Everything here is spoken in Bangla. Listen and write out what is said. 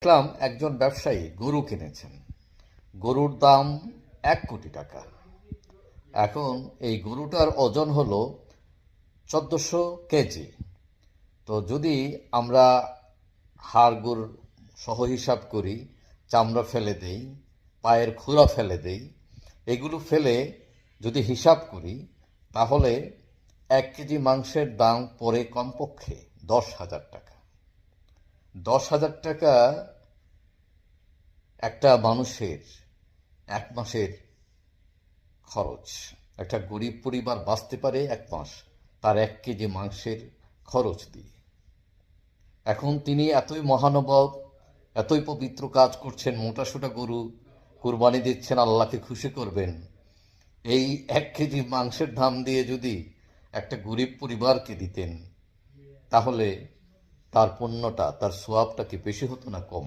দেখলাম একজন ব্যবসায়ী গরু কিনেছেন। গরুর দাম 1 কোটি টাকা। এখন এই গরুটার ওজন হলো 1400 কেজি। তো যদি আমরা হাড় সহ হিসাব করি, চামড়া ফেলে দেই, পায়ের খুরা ফেলে দেই, এগুলো ফেলে যদি হিসাব করি, তাহলে 1 কেজি মাংসের দাম পড়ে কমপক্ষে 10,000 টাকা। 10,000 টাকা একটা মানুষের 1 মাসের খরচ। একটা গরিব পরিবার বাঁচতে পারে 1 মাস তার 1 কেজি মাংসের খরচ দিয়ে। এখন তিনি এতই মহানুভব, এতই পবিত্র কাজ করছেন, মোটাসোটা গরু কুরবানি দিচ্ছেন, আল্লাহকে খুশি করবেন। এই 1 কেজি মাংসের দাম দিয়ে যদি একটা গরিব পরিবারকে দিতেন, তাহলে তার পুণ্যটা, তার সোয়াবটা কি বেশি হতো না কম?